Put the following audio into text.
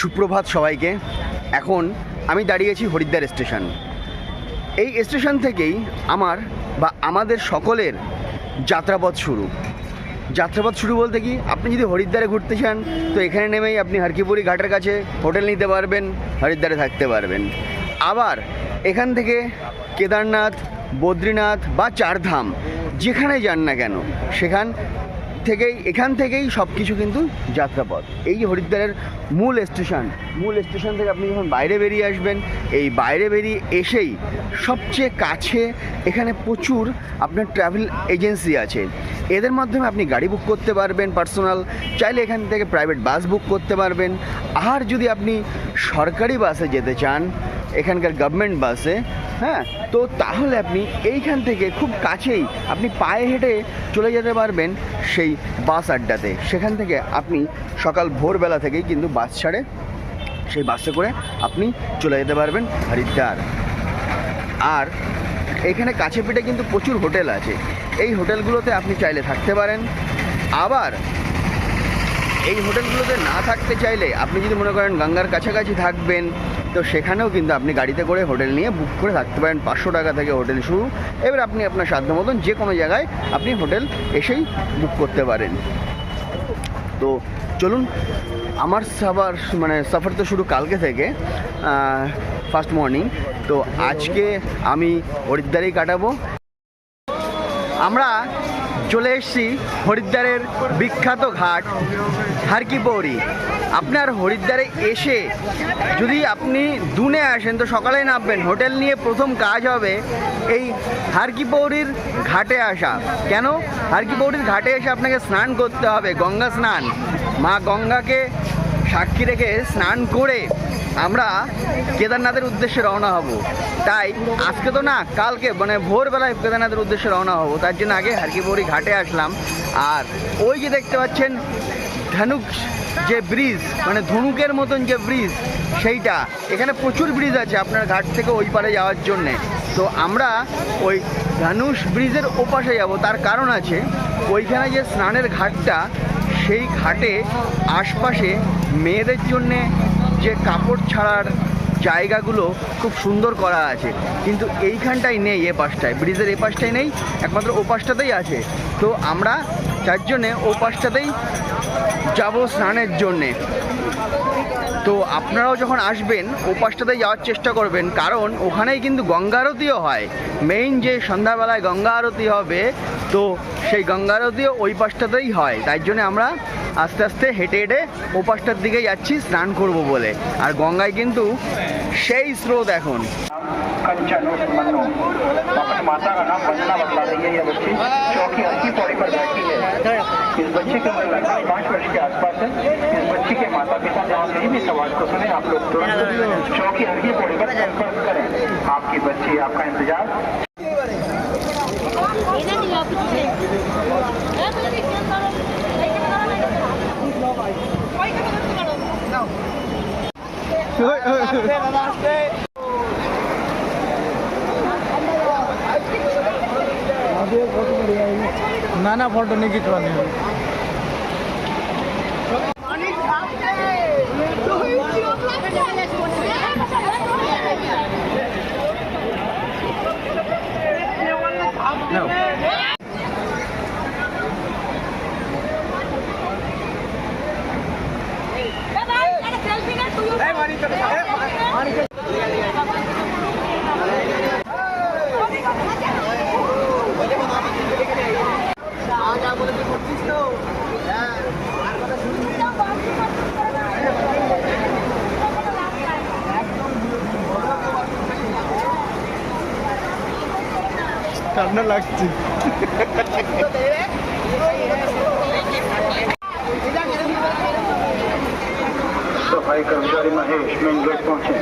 সুপ্রভাত সবাইকে। এখন আমি দাঁড়িয়েছি হরিদ্বার স্টেশন। এই স্টেশন থেকেই আমাদের সকলের যাত্রাপথ শুরু বলতে কি, আপনি যদি হরিদ্বারে ঘুরতে চান তো এখানে নেমেই আপনি হরকিপুরি ঘাটের কাছে হোটেল নিতে পারবেন, হরিদ্বারে থাকতে পারবেন। আবার এখান থেকে কেদারনাথ, বদ্রীনাথ বা চারধাম যেখানে যান না কেন এখান থেকেই সব কিছু কিন্তু যাত্রাপথ। এই যে হরিদ্বারের মূল স্টেশন থেকে আপনি যখন বাইরে বেরিয়ে আসবেন, এই বাইরে বেরিয়ে এসেই সবচেয়ে কাছে এখানে প্রচুর আপনার ট্রাভেল এজেন্সি আছে। এদের মাধ্যমে আপনি গাড়ি বুক করতে পারবেন পার্সোনাল, চাইলে এখান থেকে প্রাইভেট বাস বুক করতে পারবেন। আর যদি আপনি সরকারি বাসে যেতে চান, এখানকার গভর্নমেন্ট বাসে, তো তাহলে আপনি এইখান থেকে খুব কাছেই আপনি পায়ে হেঁটে চলে যেতে পারবেন সেই বাস আড্ডাতে। সেখান থেকে আপনি সকাল ভোরবেলা থেকেই কিন্তু বাস ছাড়ে, সেই বাসে করে আপনি চলে যেতে পারবেন হরিদ্বার। আর এখানে কাছে পিঠে কিন্তু প্রচুর হোটেল আছে, এই হোটেলগুলোতে আপনি চাইলে থাকতে পারেন। আবার এই হোটেলগুলোতে না থাকতে চাইলে আপনি যদি মনে করেন গঙ্গার কাছাকাছি থাকবেন, তো সেখানেও কিন্তু আপনি গাড়িতে করে হোটেল নিয়ে বুক করে থাকতে পারেন। 500 টাকা থেকে হোটেল শুরু। এবার আপনি আপনার সাধ্য মতন যে কোনো জায়গায় আপনি হোটেল এসেই বুক করতে পারেন। তো চলুন, আমার সফর তো শুরু কালকে থেকে, ফার্স্ট মর্নিং। তো আজকে আমি হরিদ্বারেই কাটাবো। আমরা চলে এসেছি হরিদ্বারের বিখ্যাত ঘাট হরকিপৌরি। আপনার হরিদ্বারে এসে যদি আপনি দুনে আসেন তো সকালেই নামবেন, হোটেল নিয়ে প্রথম কাজ হবে এই হরকিপৌরির ঘাটে আসা। কেন? হরকিপৌরির ঘাটে এসে আপনাকে স্নান করতে হবে, গঙ্গা স্নান। মা গঙ্গাকে সাক্ষী রেখে স্নান করে আমরা কেদারনাথের উদ্দেশ্যে রওনা হব। তাই আজকে তো না, কালকে ভোরবেলায় কেদারনাথের উদ্দেশ্যে রওনা হব। তার জন্য আগে হরকিপৌরি ঘাটে আসলাম। আর ওই যে দেখতে পাচ্ছেন ধনুক যে ব্রিজ, ধনুকের মতন যে ব্রিজ, সেইটা এখানে প্রচুর ব্রিজ আছে আপনার ঘাট থেকে ওই পারে যাওয়ার জন্যে। তো আমরা ওই ধনুষ ব্রিজের ওপাশে যাব। তার কারণ আছে, ওইখানে যে স্নানের ঘাটটা, সেই ঘাটে আশপাশে মেয়েদের জন্যে যে কাপড় ছাড়ার জায়গাগুলো খুব সুন্দর করা আছে, কিন্তু এইখানটাই নেই। এ পাশটায়, ব্রিজের এ পাশটাই নেই, একমাত্র ও পাশটাতেই আছে। তো আমরা তার জন্যে ও পাশটাতেই যাব স্নানের জন্যে। তো আপনারাও যখন আসবেন ও পাশটাতেই যাওয়ার চেষ্টা করবেন, কারণ ওখানেই কিন্তু গঙ্গা আরতিও হয়। মেইন যে সন্ধ্যাবেলায় গঙ্গা আরতি হবে, তো সেই গঙ্গা আরতিও ওই পাশটাতেই হয়। তাই জন্য আমরা আস্তে আস্তে হেঁটে হেঁটে ও পাশটার দিকে যাচ্ছি স্নান করব বলে। আর গঙ্গায় কিন্তু সেই স্রোত এখন। कंचन उर्फ मन्नू अपनी माता का नाम वंदना बतला रही है। यह बच्ची चौकी हल्की पौड़ी पर बैठी है। इस बच्ची की उम्र लगभग 5 वर्ष के आसपास है। इस बच्ची के माता पिता जहाँ कहीं भी आवाज को सुने, आप लोग तुरंत चौकी हल्की पौड़ी पर संपर्क करें। आपकी बच्ची आपका इंतजार। ना फोटो नहीं खिंचवानी है। ঠান্ডা লাগছে। सफाई कर्मचारी महेश मेन गेट पहुंचे।